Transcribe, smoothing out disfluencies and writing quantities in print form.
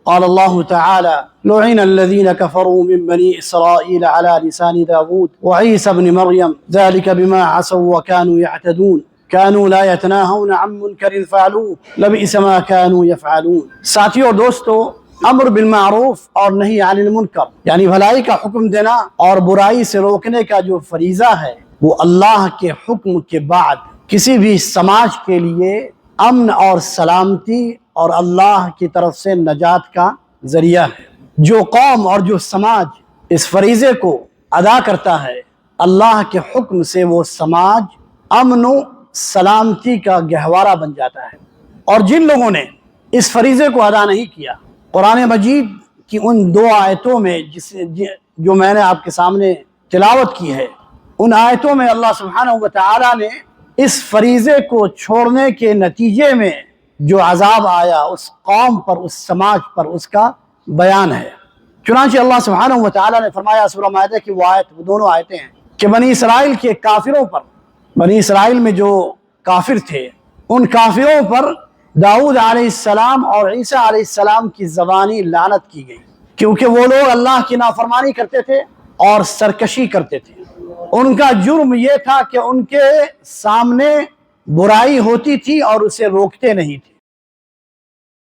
قال الله تعالى: لعن الذين كفروا من بني إسرائيل على لسان داود وعيسى بن مريم ذلك بما عصوا وكانوا يعتدون كانوا لا يتناهون عن منكر فعلوه لبئس ما كانوا يفعلون۔ ساتھیو اور دوستو، امر بالمعروف اور نہی عن المنکر یعنی بھلائی کا حکم دینا اور برائی سے روکنے کا جو فریضہ ہے، وہ اللہ کے حکم کے بعد کسی بھی سماج کے لیے امن اور سلامتی اور اللہ کی طرف سے نجات کا ذریعہ ہے۔ جو قوم اور جو سماج اس فریضے کو ادا کرتا ہے، اللہ کے حکم سے وہ سماج امن و سلامتی کا گہوارہ بن جاتا ہے۔ اور جن لوگوں نے اس فریضے کو ادا نہیں کیا، قرآن مجید کی ان 2 آیتوں میں جو میں نے آپ کے سامنے تلاوت کی ہے، ان آیتوں میں اللہ سبحانہ و تعالی نے اس فریضے کو چھوڑنے کے نتیجے میں جو عذاب آیا اس قوم پر، اس سماج پر، اس کا بیان ہے۔ چنانچہ اللہ سبحانہ و تعالی نے فرمایا سورہ مائدہ کی وہ دونوں آیتیں ہیں کہ بنی اسرائیل کے کافروں پر، بنی اسرائیل میں جو کافر تھے، ان کافروں پر داؤد علیہ السلام اور عیسیٰ علیہ السلام کی زبانی لعنت کی گئی، کیونکہ وہ لوگ اللہ کی نافرمانی کرتے تھے اور سرکشی کرتے تھے۔ ان کا جرم یہ تھا کہ ان کے سامنے برائی ہوتی تھی اور اسے روکتے نہیں تھے۔